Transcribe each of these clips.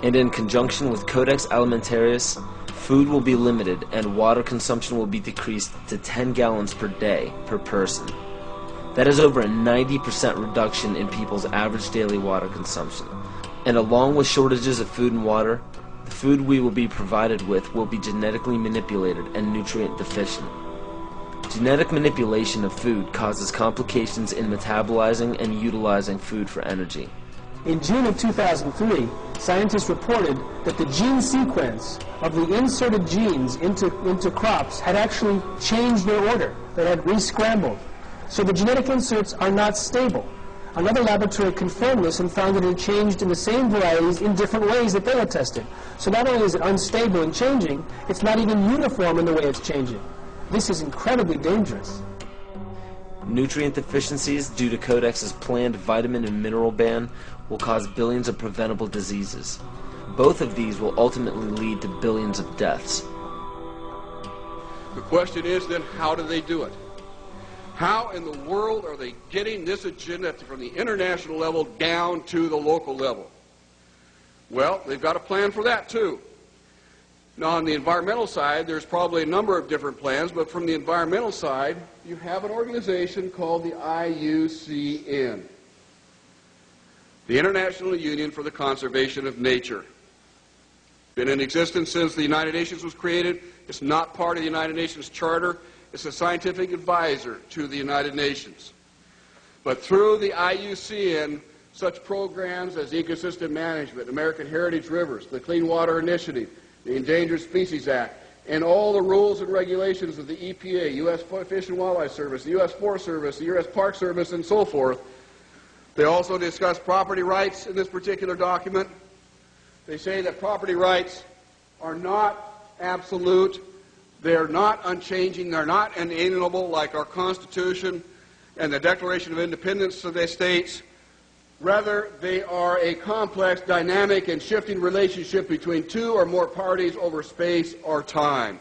And in conjunction with Codex Alimentarius, food will be limited and water consumption will be decreased to 10 gallons per day per person. That is over a 90% reduction in people's average daily water consumption. And along with shortages of food and water, the food we will be provided with will be genetically manipulated and nutrient deficient. Genetic manipulation of food causes complications in metabolizing and utilizing food for energy. In June of 2003, scientists reported that the gene sequence of the inserted genes into crops had actually changed their order. They had re-scrambled. So the genetic inserts are not stable. Another laboratory confirmed this and found that it had changed in the same varieties in different ways that they had tested. So not only is it unstable and changing, it's not even uniform in the way it's changing. This is incredibly dangerous. Nutrient deficiencies due to Codex's planned vitamin and mineral ban will cause billions of preventable diseases. Both of these will ultimately lead to billions of deaths. The question is then, how do they do it? How in the world are they getting this agenda from the international level down to the local level? Well, they've got a plan for that too. Now, on the environmental side, there's probably a number of different plans, but from the environmental side, you have an organization called the IUCN, the International Union for the Conservation of Nature. Been in existence since the United Nations was created. It's not part of the United Nations Charter. It's a scientific advisor to the United Nations. But through the IUCN, such programs as ecosystem management, American Heritage Rivers, the Clean Water Initiative, the Endangered Species Act, and all the rules and regulations of the EPA, U.S. Fish and Wildlife Service, the U.S. Forest Service, the U.S. Park Service, and so forth. They also discuss property rights in this particular document. They say that property rights are not absolute, they're not unchanging, they're not inalienable like our Constitution and the Declaration of Independence of the states. Rather, they are a complex, dynamic, and shifting relationship between two or more parties over space or time.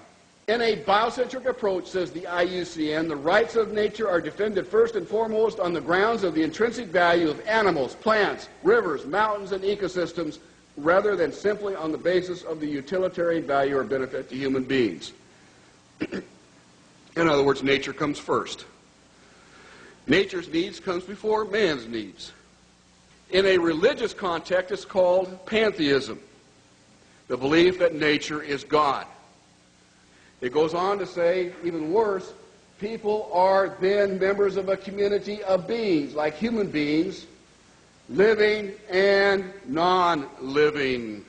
In a biocentric approach, says the IUCN, the rights of nature are defended first and foremost on the grounds of the intrinsic value of animals, plants, rivers, mountains, and ecosystems, rather than simply on the basis of the utilitarian value or benefit to human beings. In other words, nature comes first. Nature's needs comes before man's needs. In a religious context, it's called pantheism, the belief that nature is God. It goes on to say, even worse, people are then members of a community of beings, like human beings, living and non-living.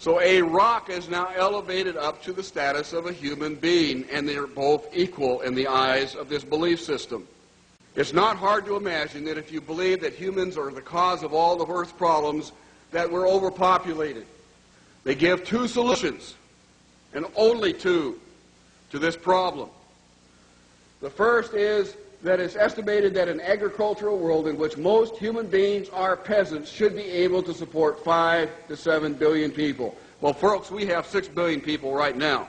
So a rock is now elevated up to the status of a human being, and they're both equal in the eyes of this belief system. It's not hard to imagine that if you believe that humans are the cause of all of Earth's problems, that we're overpopulated. They give two solutions, and only two, to this problem. The first is that it's estimated that an agricultural world in which most human beings are peasants should be able to support 5 to 7 billion people. Well, folks, we have 6 billion people right now.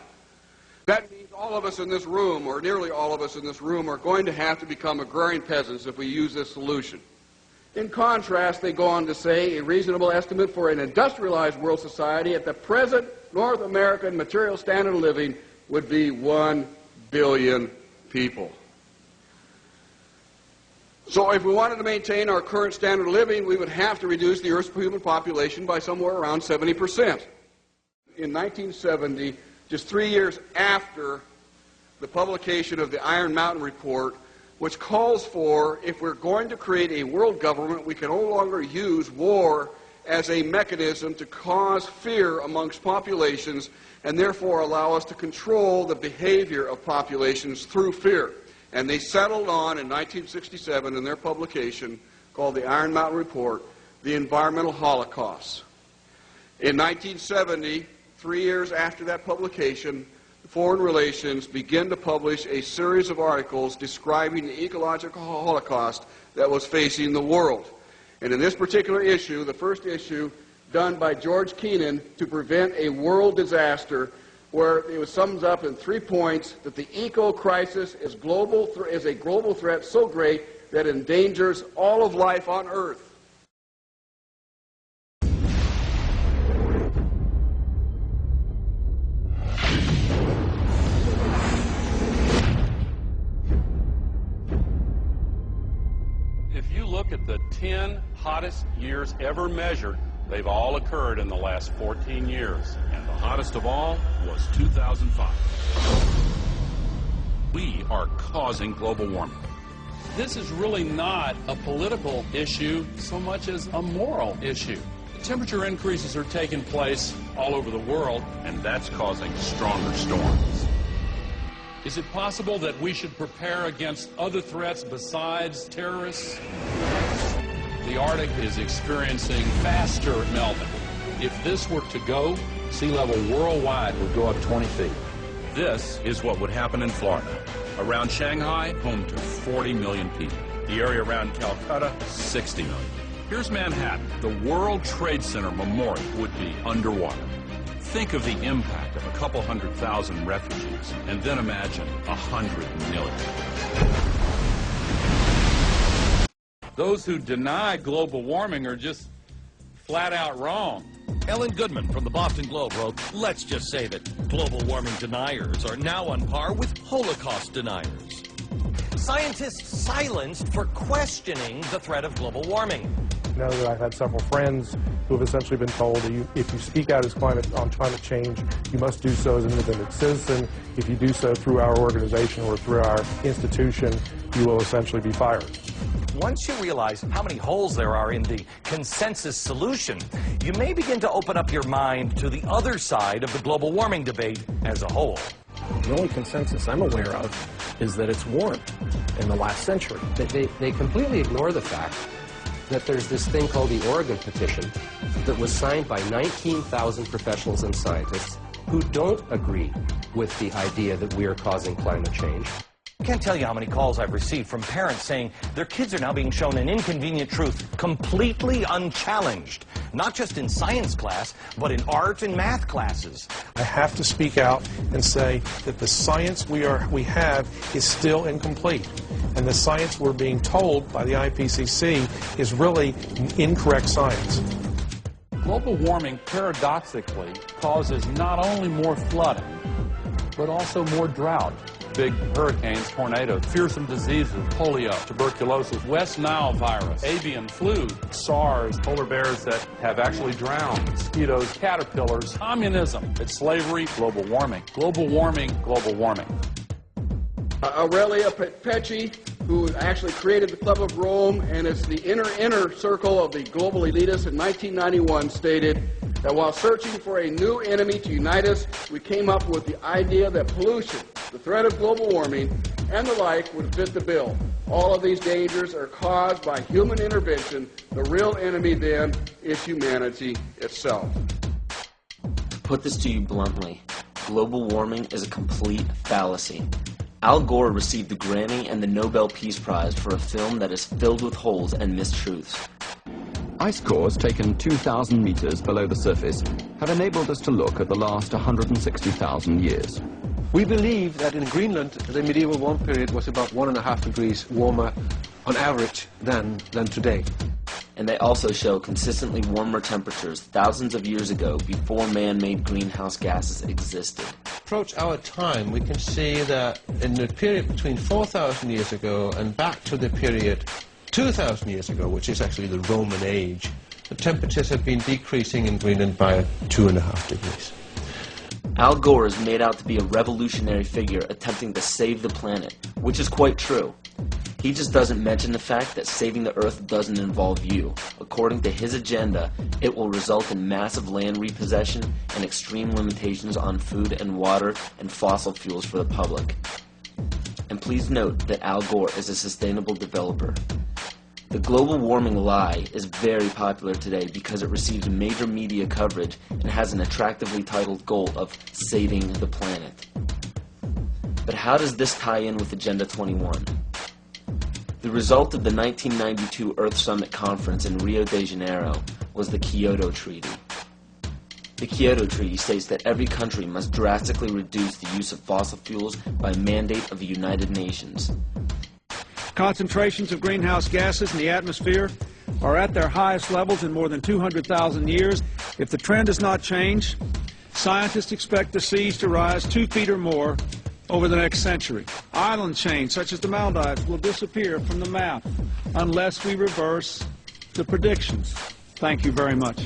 That means all of us in this room, or nearly all of us in this room, are going to have to become agrarian peasants if we use this solution. In contrast, they go on to say a reasonable estimate for an industrialized world society at the present North American material standard of living would be 1 billion people. So if we wanted to maintain our current standard of living, we would have to reduce the Earth's human population by somewhere around 70%. In 1970, just 3 years after the publication of the Iron Mountain Report, which calls for, if we're going to create a world government, we can no longer use war as a mechanism to cause fear amongst populations and therefore allow us to control the behavior of populations through fear. And they settled on, in 1967, in their publication called the Iron Mountain Report, the environmental holocaust. In 1970, 3 years after that publication, Foreign Relations began to publish a series of articles describing the ecological holocaust that was facing the world. And in this particular issue, the first issue done by George Kennan to prevent a world disaster, where it sums up in 3 points that the eco-crisis is a global threat so great that it endangers all of life on Earth. 10 hottest years ever measured, they've all occurred in the last 14 years. And the hottest of all was 2005. We are causing global warming. This is really not a political issue so much as a moral issue. Temperature increases are taking place all over the world, and that's causing stronger storms. Is it possible that we should prepare against other threats besides terrorists? The Arctic is experiencing faster melting. If this were to go, sea level worldwide would go up 20 feet. This is what would happen in Florida. Around Shanghai, home to 40 million people. The area around Calcutta, 60 million. Here's Manhattan. The World Trade Center Memorial would be underwater. Think of the impact of a couple 100,000 refugees, and then imagine 100 million. Those who deny global warming are just flat out wrong. Ellen Goodman from the Boston Globe wrote, "Let's just say that global warming deniers are now on par with Holocaust deniers." Scientists silenced for questioning the threat of global warming. I know that I've had several friends who have essentially been told that if you speak out on climate change, you must do so as an independent citizen. If you do so through our organization or through our institution, you will essentially be fired. Once you realize how many holes there are in the consensus solution, you may begin to open up your mind to the other side of the global warming debate as a whole. The only consensus I'm aware of is that it's warm in the last century. They completely ignore the fact that there's this thing called the Oregon Petition that was signed by 19,000 professionals and scientists who don't agree with the idea that we are causing climate change. I can't tell you how many calls I've received from parents saying their kids are now being shown an inconvenient truth completely unchallenged, not just in science class, but in art and math classes. I have to speak out and say that the science we have is still incomplete. And the science we're being told by the IPCC is really incorrect science. Global warming, paradoxically, causes not only more flooding, but also more drought. Big hurricanes, tornadoes, fearsome diseases, polio, tuberculosis, West Nile virus, avian flu, SARS, polar bears that have actually drowned, mosquitoes, caterpillars, communism, it's slavery, global warming. Global warming, global warming. Aurelia Pecci, who actually created the Club of Rome, and it's the inner circle of the global elitists in 1991, stated that while searching for a new enemy to unite us, we came up with the idea that pollution, the threat of global warming, and the like would fit the bill. All of these dangers are caused by human intervention. The real enemy, then, is humanity itself. To put this to you bluntly, global warming is a complete fallacy. Al Gore received the Grammy and the Nobel Peace Prize for a film that is filled with holes and mistruths. Ice cores taken 2,000 meters below the surface have enabled us to look at the last 160,000 years. We believe that in Greenland, the medieval warm period was about 1.5 degrees warmer on average than today. And they also show consistently warmer temperatures thousands of years ago before man-made greenhouse gases existed. Approach our time, we can see that in the period between 4,000 years ago and back to the period 2,000 years ago, which is actually the Roman age, the temperatures have been decreasing in Greenland by 2.5 degrees. Al Gore is made out to be a revolutionary figure attempting to save the planet, which is quite true. He just doesn't mention the fact that saving the Earth doesn't involve you. According to his agenda, it will result in massive land repossession and extreme limitations on food and water and fossil fuels for the public. And please note that Al Gore is a sustainable developer. The global warming lie is very popular today because it receives major media coverage and has an attractively titled goal of saving the planet. But how does this tie in with Agenda 21? The result of the 1992 Earth Summit Conference in Rio de Janeiro was the Kyoto Treaty. The Kyoto Treaty states that every country must drastically reduce the use of fossil fuels by mandate of the United Nations. Concentrations of greenhouse gases in the atmosphere are at their highest levels in more than 200,000 years. If the trend does not change, scientists expect the seas to rise 2 feet or more over the next century. Island chains such as the Maldives will disappear from the map unless we reverse of predictions. Thank you very much.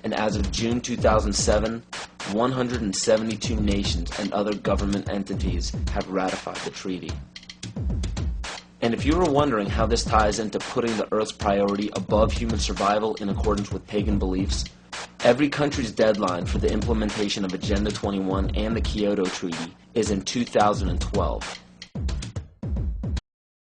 And as of June 2007, 172 nations and other government entities have ratified the treaty. And if you were wondering how this ties into putting the Earth's priority above human survival in accordance with pagan beliefs, every country's deadline for the implementation of Agenda 21 and the Kyoto Treaty is in 2012.